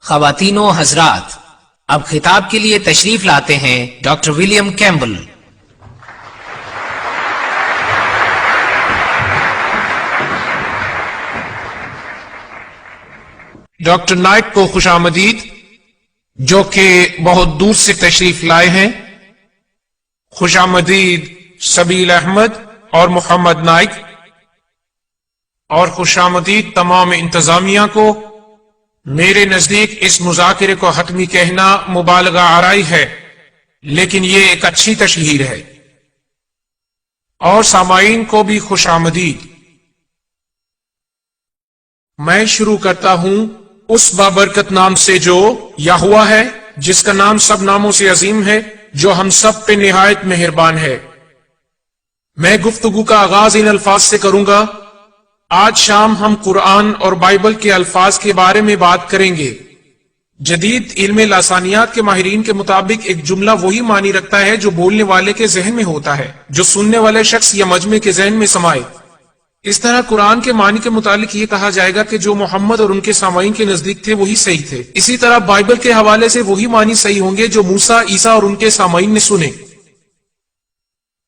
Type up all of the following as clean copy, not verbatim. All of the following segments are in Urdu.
خواتین و حضرات، اب خطاب کے لیے تشریف لاتے ہیں doctor William Campbell. Doctor Naik کو خوش آمدید، جو کہ بہت دور سے تشریف لائے ہیں۔ خوش آمدید سبیل احمد اور محمد نائک، اور خوش آمدید تمام انتظامیہ کو۔ میرے نزدیک اس مذاکرے کو حتمی کہنا مبالغہ آرائی ہے، لیکن یہ ایک اچھی تشہیر ہے۔ اور سامعین کو بھی خوش آمدید۔ میں شروع کرتا ہوں اس بابرکت نام سے جو یہوہ ہے، جس کا نام سب ناموں سے عظیم ہے، جو ہم سب پہ نہایت مہربان ہے۔ میں گفتگو کا آغاز ان الفاظ سے کروں گا۔ آج شام ہم قرآن اور بائبل کے الفاظ کے بارے میں بات کریں گے۔ جدید علم لسانیات کے ماہرین کے مطابق ایک جملہ وہی معنی رکھتا ہے جو بولنے والے کے ذہن میں ہوتا ہے، جو سننے والے شخص یا مجمع کے ذہن میں سمائے۔ اس طرح قرآن کے معنی کے متعلق یہ کہا جائے گا کہ جو محمد اور ان کے سامعین کے نزدیک تھے وہی صحیح تھے۔ اسی طرح بائبل کے حوالے سے وہی معنی صحیح ہوں گے جو موسیٰ، عیسیٰ اور ان کے سامعین نے سنے۔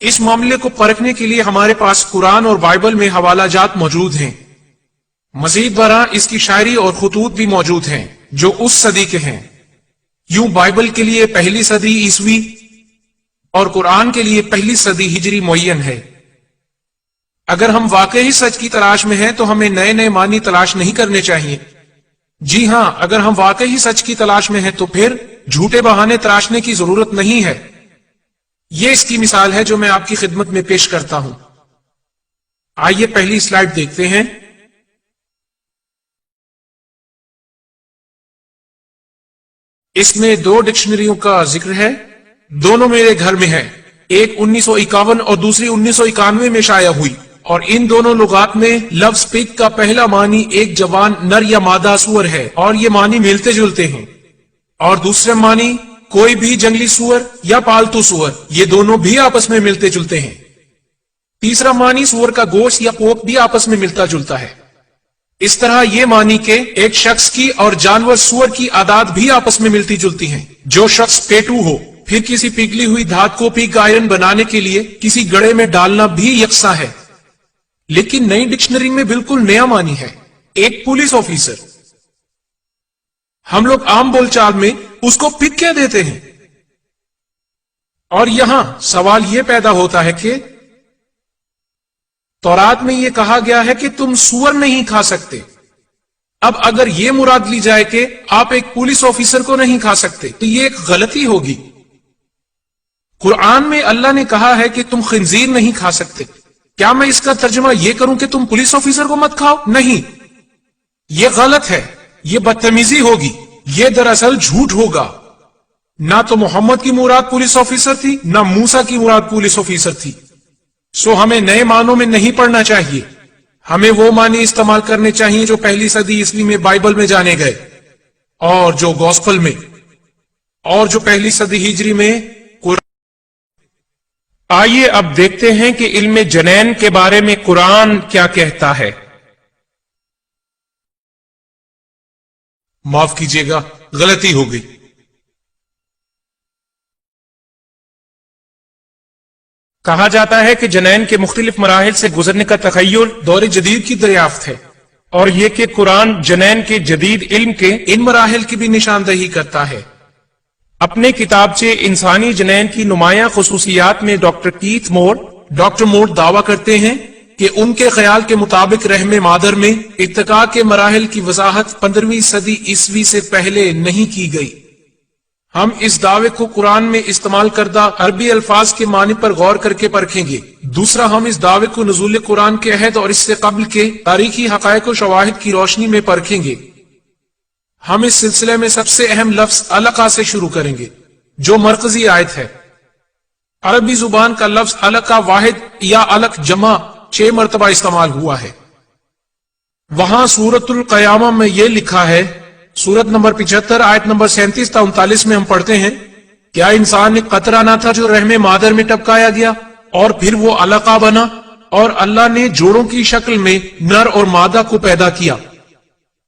اس معاملے کو پرکھنے کے لیے ہمارے پاس قرآن اور بائبل میں حوالہ جات موجود ہیں۔ مزید برآں اس کی شاعری اور خطوط بھی موجود ہیں جو اس صدی کے ہیں۔ یوں بائبل کے لیے پہلی صدی عیسوی اور قرآن کے لیے پہلی صدی ہجری معین ہے۔ اگر ہم واقعی سچ کی تلاش میں ہیں تو ہمیں نئے نئے معنی تلاش نہیں کرنے چاہیے۔ جی ہاں، اگر ہم واقعی سچ کی تلاش میں ہیں تو پھر جھوٹے بہانے تراشنے کی ضرورت نہیں ہے۔ یہ اس کی مثال ہے جو میں آپ کی خدمت میں پیش کرتا ہوں۔ آئیے پہلی سلائیڈ دیکھتے ہیں۔ اس میں دو ڈکشنریوں کا ذکر ہے، دونوں میرے گھر میں ہیں۔ ایک 1951 اور دوسری 1991 میں شائع ہوئی، اور ان دونوں لغات میں لفظ پگ کا پہلا معنی ایک جوان نر یا مادہ سور ہے، اور یہ معنی ملتے جلتے ہیں۔ اور دوسرا معنی کوئی بھی جنگلی سور یا پالتو سور، یہ دونوں بھی آپس میں ملتے جلتے ہیں۔ تیسرا معنی سور کا گوشت یا پوک بھی آپس میں ملتا جلتا ہے۔ اس طرح یہ معنی کہ ایک شخص کی اور جانور سور کی عادات بھی آپس میں ملتی جلتی ہیں۔ جو شخص پیٹو ہو، پھر کسی پگھلی ہوئی دھات کو پگ آئرن بنانے کے لیے کسی گڑے میں ڈالنا بھی یکساں ہے۔ لیکن نئی ڈکشنری میں بالکل نیا معنی ہے، ایک پولیس آفیسر۔ ہم لوگ عام بول چال میں اس کو پگ کہہ دیتے ہیں، اور یہاں سوال یہ پیدا ہوتا ہے کہ تورات میں یہ کہا گیا ہے کہ تم سور نہیں کھا سکتے۔ اب اگر یہ مراد لی جائے کہ آپ ایک پولیس آفیسر کو نہیں کھا سکتے تو یہ ایک غلطی ہوگی۔ قرآن میں اللہ نے کہا ہے کہ تم خنزیر نہیں کھا سکتے۔ کیا میں اس کا ترجمہ یہ کروں کہ تم پولیس آفیسر کو مت کھاؤ؟ نہیں، یہ غلط ہے، یہ بدتمیزی ہوگی، یہ دراصل جھوٹ ہوگا۔ نہ تو محمد کی مراد پولیس آفیسر تھی، نہ موسیٰ کی مراد پولیس آفیسر تھی۔ سو ہمیں نئے معنوں میں نہیں پڑھنا چاہیے، ہمیں وہ معنی استعمال کرنے چاہیے جو پہلی صدی عیسوی میں بائبل میں جانے گئے، اور جو گوسپل میں، اور جو پہلی صدی ہجری میں قرآن۔ آئیے اب دیکھتے ہیں کہ علم جنین کے بارے میں قرآن کیا کہتا ہے۔ معاف کیجیے گا، غلطی ہو گئی۔ کہا جاتا ہے کہ جنین کے مختلف مراحل سے گزرنے کا تخیل دور جدید کی دریافت ہے، اور یہ کہ قرآن جنین کے جدید علم کے ان مراحل کی بھی نشاندہی کرتا ہے۔ اپنے کتابچے انسانی جنین کی نمایاں خصوصیات میں ڈاکٹر مور دعویٰ کرتے ہیں کہ ان کے خیال کے مطابق رحم مادر میں ارتقاء کے مراحل کی وضاحت 15ویں صدی عیسوی سے پہلے نہیں کی گئی۔ ہم اس دعوے کو قرآن میں استعمال کردہ عربی الفاظ کے معنی پر غور کر کے پرکھیں گے۔ دوسرا، ہم اس دعوے کو نزول قرآن کے عہد اور اس سے قبل کے تاریخی حقائق و شواہد کی روشنی میں پرکھیں گے۔ ہم اس سلسلے میں سب سے اہم لفظ علقہ سے شروع کریں گے، جو مرکزی آیت ہے۔ عربی زبان کا لفظ علقہ واحد یا علق جمع 6 مرتبہ استعمال ہوا ہے۔ وہاں سورۃ القیامہ میں یہ لکھا ہے، سورت نمبر 75 آیت نمبر 37 تا 39 میں ہم پڑھتے ہیں، کیا انسان ایک قطرہ نہ تھا جو رحم مادر میں ٹپکایا گیا اور پھر وہ علقہ بنا، اور اللہ نے جوڑوں کی شکل میں نر اور مادہ کو پیدا کیا۔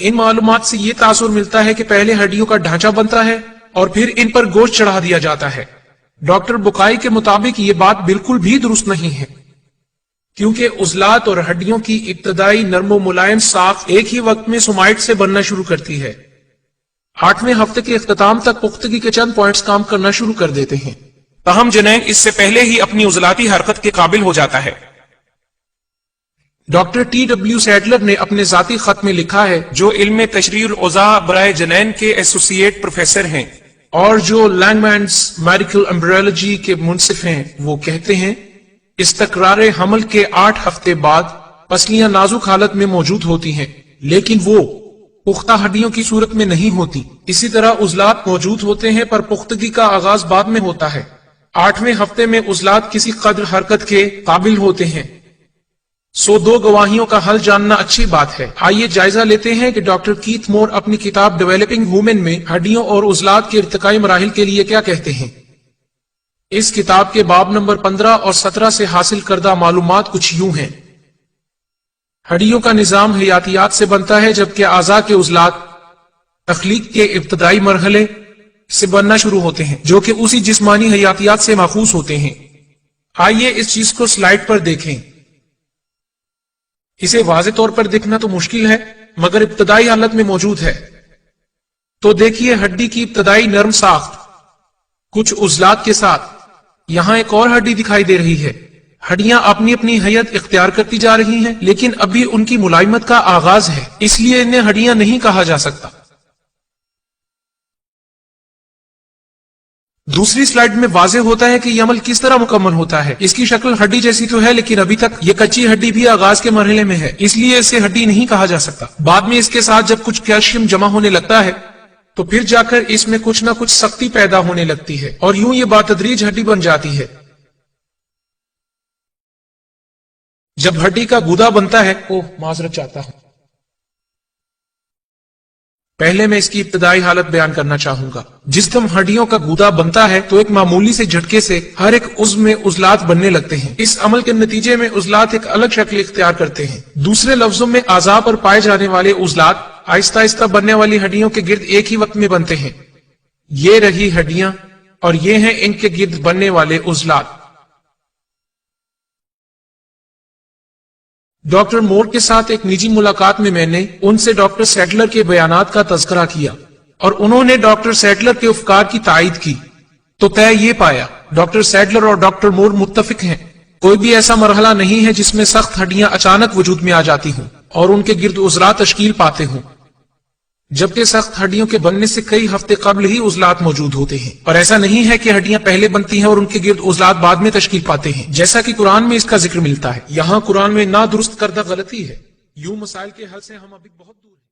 ان معلومات سے یہ تاثر ملتا ہے کہ پہلے ہڈیوں کا ڈھانچہ بنتا ہے اور پھر ان پر گوشت چڑھا دیا جاتا ہے۔ ڈاکٹر بکائی کے مطابق یہ بات بالکل بھی درست نہیں ہے، کیونکہ عضلات اور ہڈیوں کی ابتدائی نرم و ملائم ساخت ایک ہی وقت میں سومائٹ سے بننا شروع کرتی ہے۔ 8ویں ہفتے کے اختتام تک پختگی کے چند پوائنٹس کام کرنا شروع کر دیتے ہیں، تاہم جنین اس سے پہلے ہی اپنی عضلاتی حرکت کے قابل ہو جاتا ہے۔ ڈاکٹر ٹی ڈبلیو سیڈلر نے اپنے ذاتی خط میں لکھا ہے، جو علم تشریح الاعضاء برائے جنین کے ایسوسیٹ پروفیسر ہیں اور جو لینگمینز میڈیکل ایمبریولوجی کے منصف ہیں، وہ کہتے ہیں استقرار حمل کے 8 ہفتے بعد پسلیاں نازک حالت میں موجود ہوتی ہیں، لیکن وہ پختہ ہڈیوں کی صورت میں نہیں ہوتی۔ اسی طرح عضلات موجود ہوتے ہیں پر پختگی کا آغاز بعد میں ہوتا ہے۔ 8ویں ہفتے میں عضلات کسی قدر حرکت کے قابل ہوتے ہیں۔ سو 2 گواہیوں کا حل جاننا اچھی بات ہے۔ آئیے جائزہ لیتے ہیں کہ ڈاکٹر کیتھ مور اپنی کتاب ڈیولپنگ وومن میں ہڈیوں اور عضلات کے ارتقائی مراحل کے لیے کیا کہتے ہیں۔ اس کتاب کے باب نمبر 15 اور 17 سے حاصل کردہ معلومات کچھ یوں ہیں۔ ہڈیوں کا نظام حیاتیات سے بنتا ہے، جبکہ اعضاء کے عضلات تخلیق کے ابتدائی مرحلے سے بننا شروع ہوتے ہیں، جو کہ اسی جسمانی حیاتیات سے ماخوذ ہوتے ہیں۔ آئیے اس چیز کو سلائیڈ پر دیکھیں۔ اسے واضح طور پر دیکھنا تو مشکل ہے، مگر ابتدائی حالت میں موجود ہے۔ تو دیکھیے ہڈی کی ابتدائی نرم ساخت کچھ عضلات کے ساتھ۔ یہاں ایک اور ہڈی دکھائی دے رہی ہے۔ ہڈیاں اپنی اپنی حیت اختیار کرتی جا رہی ہیں، لیکن ابھی ان کی ملائمت کا آغاز ہے، اس لیے انہیں ہڈیاں نہیں کہا جا سکتا۔ دوسری سلائیڈ میں واضح ہوتا ہے کہ یہ عمل کس طرح مکمل ہوتا ہے۔ اس کی شکل ہڈی جیسی تو ہے، لیکن ابھی تک یہ کچی ہڈی بھی آغاز کے مرحلے میں ہے، اس لیے اسے ہڈی نہیں کہا جا سکتا۔ بعد میں اس کے ساتھ جب کچھ کیلشیم جمع ہونے لگتا ہے تو پھر جا کر اس میں کچھ نہ کچھ سختی پیدا ہونے لگتی ہے، اور یوں یہ بتدریج ہڈی بن جاتی ہے۔ جب ہڈی کا گودا بنتا ہے، معذرت چاہتا ہوں، پہلے میں اس کی ابتدائی حالت بیان کرنا چاہوں گا۔ جس دم ہڈیوں کا گودا بنتا ہے تو ایک معمولی سے جھٹکے سے ہر ایک عضو میں عضلات بننے لگتے ہیں۔ اس عمل کے نتیجے میں عضلات ایک الگ شکل اختیار کرتے ہیں۔ دوسرے لفظوں میں اعضاء پر پائے جانے والے عضلات آہستہ آہستہ بننے والی ہڈیوں کے گرد ایک ہی وقت میں بنتے ہیں۔ یہ رہی ہڈیاں اور یہ ہیں ان کے گرد بننے والے عضلات۔ ڈاکٹر مور کے ساتھ ایک نجی ملاقات میں میں نے ان سے ڈاکٹر سیڈلر کے بیانات کا تذکرہ کیا اور انہوں نے ڈاکٹر سیڈلر کے افکار کی تائید کی، تو طے یہ پایا ڈاکٹر سیڈلر اور ڈاکٹر مور متفق ہیں، کوئی بھی ایسا مرحلہ نہیں ہے جس میں سخت ہڈیاں اچانک وجود میں آ جاتی ہوں اور ان کے گرد عضلات تشکیل پاتے ہوں، جبکہ سخت ہڈیوں کے بننے سے کئی ہفتے قبل ہی عضلات موجود ہوتے ہیں۔ اور ایسا نہیں ہے کہ ہڈیاں پہلے بنتی ہیں اور ان کے گرد عضلات بعد میں تشکیل پاتے ہیں، جیسا کہ قرآن میں اس کا ذکر ملتا ہے۔ یہاں قرآن میں نادرست کردہ غلطی ہے۔ یوں مسائل کے حل سے ہم ابھی بہت دور ہیں۔